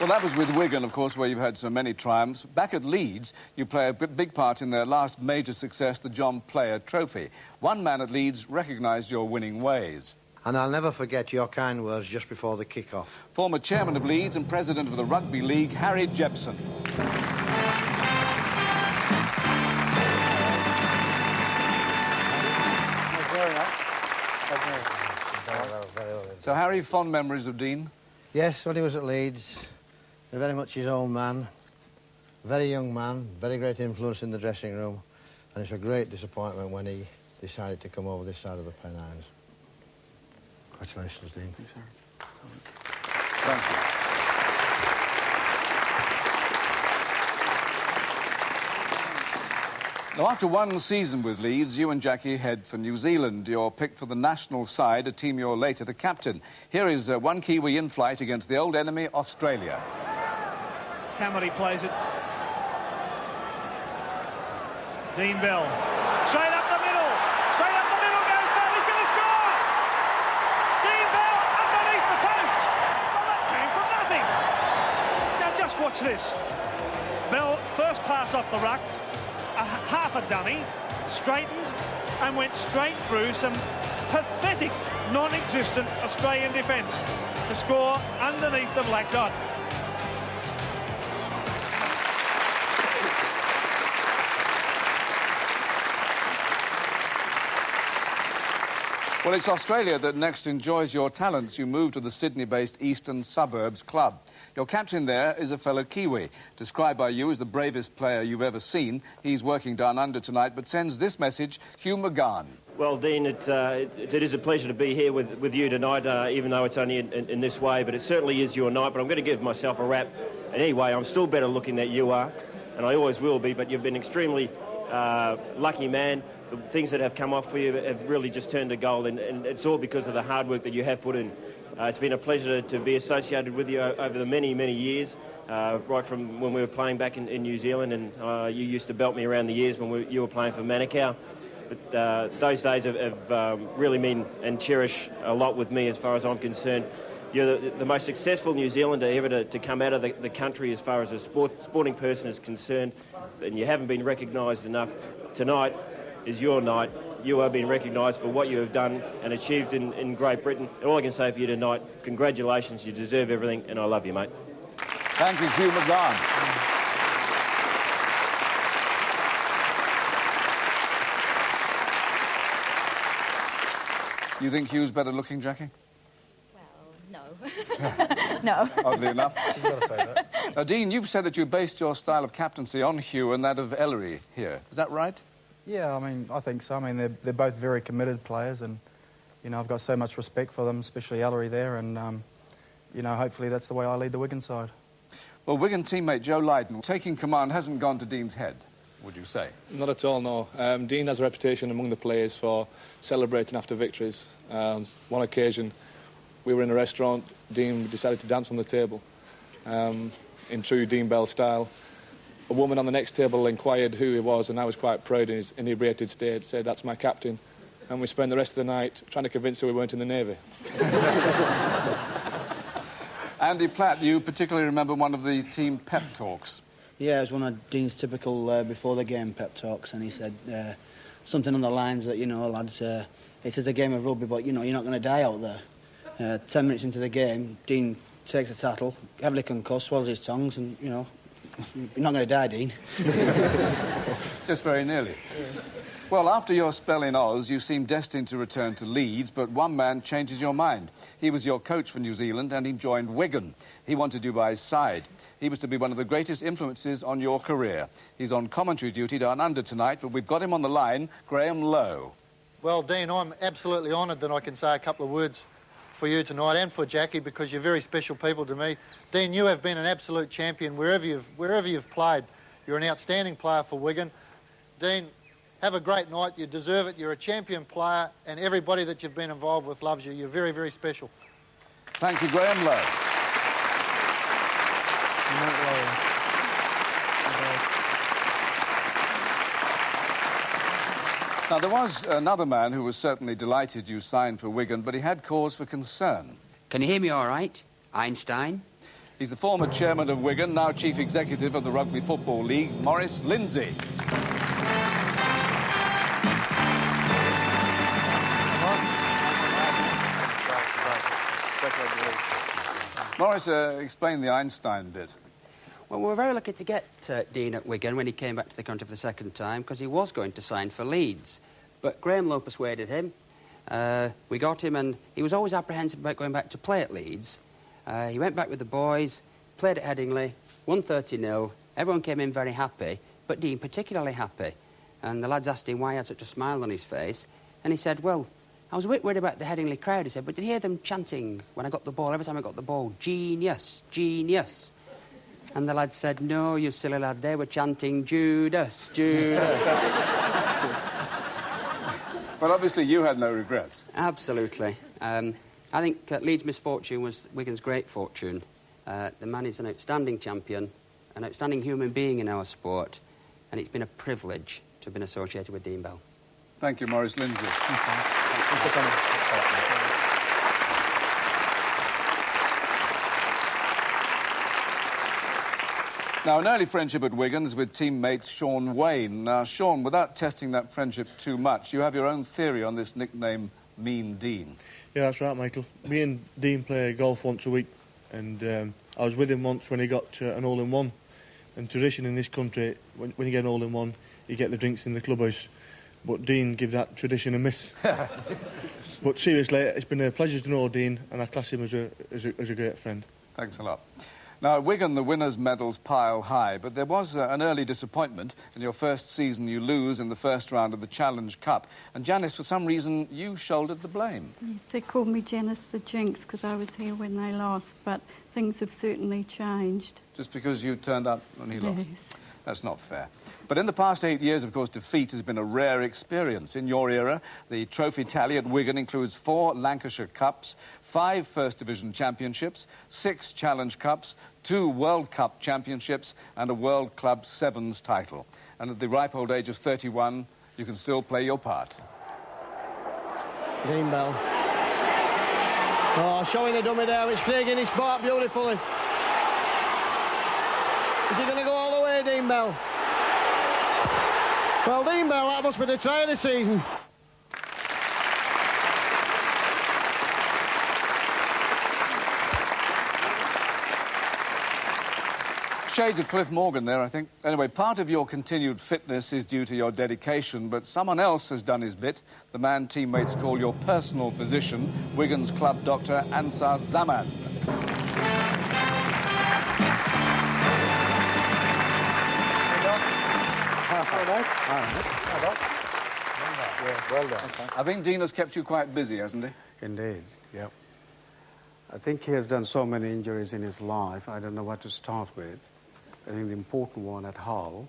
Well, that was with Wigan, of course, where you've had so many triumphs. Back at Leeds, you play a big part in their last major success, the John Player Trophy. One man at Leeds recognised your winning ways. And I'll never forget your kind words just before the kick-off. Former chairman of Leeds and president of the Rugby League, Harry Jepson. That's very nice. So, Harry, fond memories of Dean? Yes, when he was at Leeds, very much his own man, very young man, very great influence in the dressing room, and it's a great disappointment when he decided to come over this side of the Pennines. Congratulations, Dean. Thanks, Harry. Thank you. Now, after one season with Leeds, you and Jackie head for New Zealand. You're picked for the national side, a team you're later to captain. Here is one Kiwi in flight against the old enemy, Australia. Camedy plays it. Dean Bell. Straight up the middle. Straight up the middle goes Bell. He's going to score. Dean Bell underneath the post. Well, that came from nothing. Now just watch this. Bell first pass off the ruck. Half a dummy, straightened and went straight through some pathetic, non-existent Australian defence to score underneath the black dot. Well, it's Australia that next enjoys your talents. You move to the Sydney-based Eastern Suburbs Club. Your captain there is a fellow Kiwi, described by you as the bravest player you've ever seen. He's working down under tonight, but sends this message, Hugh McGann. Well, Dean, it is a pleasure to be here with you tonight, even though it's only in this way, but it certainly is your night. But I'm going to give myself a rap. And anyway, I'm still better looking than you are, and I always will be, but you've been extremely lucky man. The things that have come off for you have really just turned to gold, and it's all because of the hard work that you have put in. It's been a pleasure to be associated with you over the many, many years, right from when we were playing back in New Zealand, and you used to belt me around the years when you were playing for Manukau. But those days have really mean and cherish a lot with me as far as I'm concerned. You're the most successful New Zealander ever to come out of the country as far as a sporting person is concerned, and you haven't been recognised enough. Tonight is your night. You are being recognised for what you have done and achieved in Great Britain. And all I can say for you tonight, congratulations, you deserve everything, and I love you, mate. Thank you, Hugh McGann. You think Hugh's better looking, Jackie? Well, no. No. Oddly enough. She's got to say that. Now, Dean, you've said that you based your style of captaincy on Hugh and that of Ellery here. Is that right? Yeah, I mean, I think so. I mean, they're both very committed players, and, you know, I've got so much respect for them, especially Ellery there, and, you know, hopefully that's the way I lead the Wigan side. Well, Wigan teammate Joe Lydon, taking command hasn't gone to Dean's head, would you say? Not at all, no. Dean has a reputation among the players for celebrating after victories. On one occasion, we were in a restaurant, Dean decided to dance on the table. In true Dean Bell style. A woman on the next table inquired who he was, and I was quite proud in his inebriated state, said, "That's my captain." And we spent the rest of the night trying to convince her we weren't in the Navy. Andy Platt, you particularly remember one of the team pep talks. Yeah, it was one of Dean's typical before-the-game pep talks, and he said something on the lines that, you know, lads, it is a game of rugby, but, you know, you're not going to die out there. 10 minutes into the game, Dean takes a tattle, heavily concussed, swallows his tongues, and, you know, you're not going to die, Dean. Just very nearly. Yeah. Well, after your spell in Oz, you seem destined to return to Leeds, but one man changes your mind. He was your coach for New Zealand, and he joined Wigan. He wanted you by his side. He was to be one of the greatest influences on your career. He's on commentary duty down under tonight, but we've got him on the line, Graham Lowe. Well, Dean, I'm absolutely honoured that I can say a couple of words for you tonight and for Jackie, because you're very special people to me. Dean, you have been an absolute champion wherever you've played. You're an outstanding player for Wigan. Dean, have a great night. You deserve it. You're a champion player, and everybody that you've been involved with loves you. You're very, very special. Thank you, Graham Lowe. Now, there was another man who was certainly delighted you signed for Wigan, but he had cause for concern. Can you hear me all right, Einstein? He's the former chairman of Wigan, now chief executive of the Rugby Football League, Maurice Lindsay. Maurice, explain the Einstein bit. Well, we were very lucky to get Dean at Wigan when he came back to the country for the second time, because he was going to sign for Leeds. But Graham Lowe persuaded him. We got him, and he was always apprehensive about going back to play at Leeds. He went back with the boys, played at Headingley, won 30-0. Everyone came in very happy, but Dean particularly happy. And the lads asked him why he had such a smile on his face. And he said, well, I was a bit worried about the Headingley crowd, he said, but did you hear them chanting when I got the ball, every time I got the ball, genius, genius? And the lads said, no, you silly lad, they were chanting Judas, Judas. But obviously you had no regrets. Absolutely. I think Leeds' misfortune was Wigan's great fortune. The man is an outstanding champion, an outstanding human being in our sport, and it's been a privilege to have been associated with Dean Bell. Thank you, Maurice Lindsay. Thanks, guys. Thanks for coming. Now, an early friendship at Wigan's with teammate Sean Wayne. Now, Sean, without testing that friendship too much, you have your own theory on this nickname, Mean Dean. Yeah, that's right, Michael. Me and Dean play golf once a week, and I was with him once when he got an all-in-one. And tradition in this country, when you get an all-in-one, you get the drinks in the clubhouse. But Dean gives that tradition a miss. But seriously, it's been a pleasure to know Dean, and I class him as a great friend. Thanks a lot. Now, at Wigan, the winners' medals pile high, but there was an early disappointment. In your first season, you lose in the first round of the Challenge Cup. And Janice, for some reason, you shouldered the blame. Yes, they called me Janice the Jinx because I was here when they lost, but things have certainly changed. Just because you turned up when he lost? Yes. That's not fair. But in the past 8 years, of course, defeat has been a rare experience. In your era, the trophy tally at Wigan includes 4 Lancashire Cups, 5 First Division Championships, 6 Challenge Cups, 2 World Cup Championships and a World Club Sevens title. And at the ripe old age of 31, you can still play your part. Dean Bell. Oh, showing the dummy there. It's Craig in his part beautifully. Is he going to go all the way, Dean Bell? Well, Dean Bell, that must be the try of the season. Shades of Cliff Morgan there, I think. Anyway, part of your continued fitness is due to your dedication, but someone else has done his bit. The man teammates call your personal physician, Wigan's club doctor, Ansar Zaman. Well done. I think Dean has kept you quite busy, hasn't he? Indeed, yep. I think he has done so many injuries in his life, I don't know what to start with. I think the important one at Hull,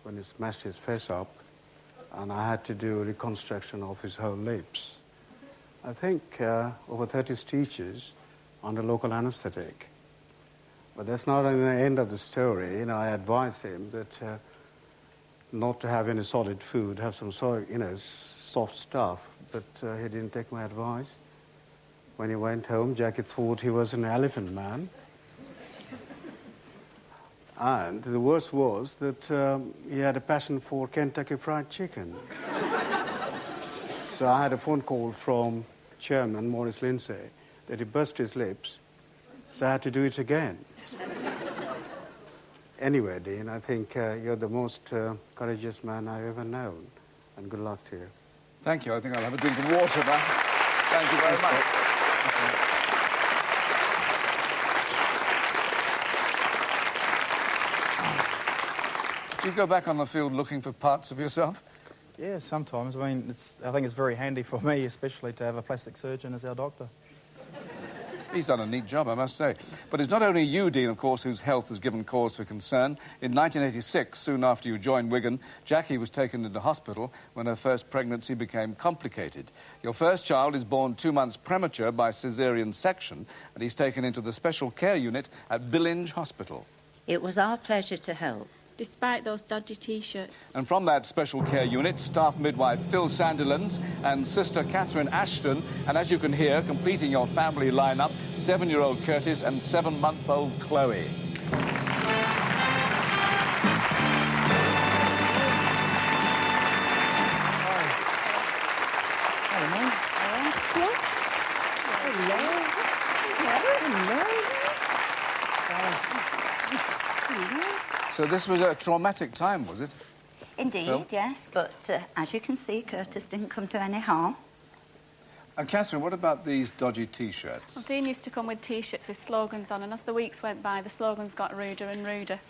when he smashed his face up, and I had to do reconstruction of his whole lips. I think over 30 stitches under local anesthetic. But that's not the end of the story. You know, I advised him that not to have any solid food, have some soft stuff, but he didn't take my advice. When he went home, Jackie thought he was an elephant man. And the worst was that he had a passion for Kentucky Fried Chicken. So I had a phone call from Chairman Maurice Lindsay that he burst his lips, so I had to do it again. Anyway, Dean, I think you're the most courageous man I've ever known, and good luck to you. Thank you. I think I'll have a drink of water now. Thank you very much. Do you go back on the field looking for parts of yourself? Yeah, sometimes. I mean, I think it's very handy for me, especially to have a plastic surgeon as our doctor. He's done a neat job, I must say. But it's not only you, Dean, of course, whose health has given cause for concern. In 1986, soon after you joined Wigan, Jackie was taken into hospital when her first pregnancy became complicated. Your first child is born 2 months premature by caesarean section, and he's taken into the special care unit at Billinge Hospital. It was our pleasure to help. despite those dodgy T-shirts. And from that special care unit, staff midwife Phil Sandilands and sister Catherine Ashton, and as you can hear, completing your family lineup, 7-year-old Curtis and 7-month-old Chloe. So this was a traumatic time, was it? Indeed, Phil? yes, but as you can see, Curtis didn't come to any harm. And Catherine, what about these dodgy T-shirts? Well, Dean used to come with T-shirts with slogans on, and as the weeks went by, the slogans got ruder and ruder.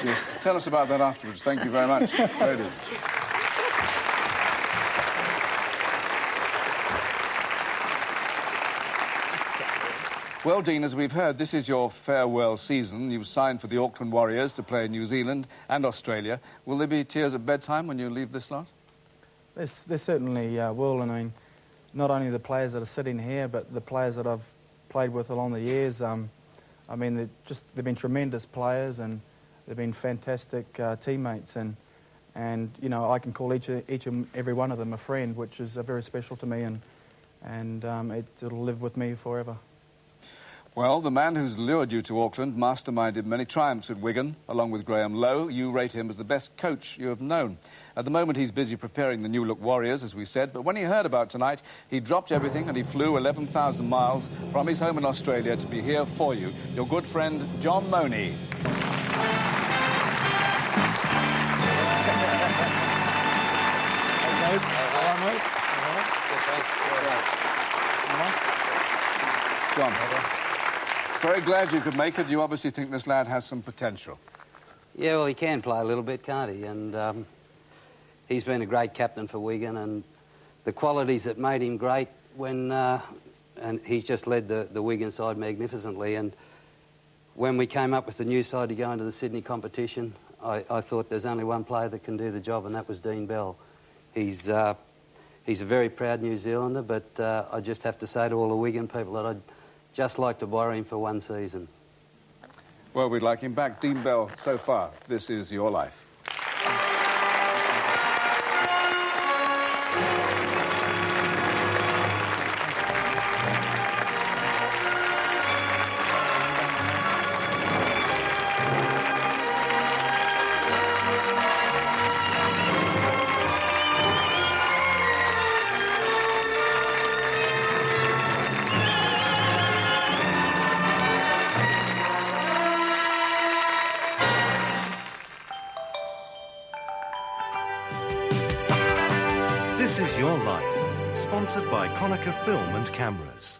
Yes, tell us about that afterwards. Thank you very much, ladies. Well, Dean, as we've heard, this is your farewell season. You've signed for the Auckland Warriors to play in New Zealand and Australia. Will there be tears at bedtime when you leave this lot? There certainly will, and I mean, not only the players that are sitting here, but the players that I've played with along the years. I mean, they've been tremendous players, and they've been fantastic teammates, and you know, I can call each and every one of them a friend, which is very special to me, and it'll live with me forever. Well, the man who's lured you to Auckland masterminded many triumphs at Wigan, along with Graham Lowe. You rate him as the best coach you have known. At the moment, he's busy preparing the new-look Warriors, as we said, but when he heard about tonight, he dropped everything and he flew 11,000 miles from his home in Australia to be here for you. Your good friend, John Money. John, very glad you could make it. You obviously think this lad has some potential. Yeah, well, he can play a little bit, can't he? And he's been a great captain for Wigan, and the qualities that made him great when... and he's just led the Wigan side magnificently. And when we came up with the new side to go into the Sydney competition, I thought there's only one player that can do the job, and that was Dean Bell. He's a very proud New Zealander, but I just have to say to all the Wigan people that I'd just like to borrow him for one season. Well, we'd like him back. Dean Bell, so far, this is your life. This is Your Life, sponsored by Konica Film and Cameras.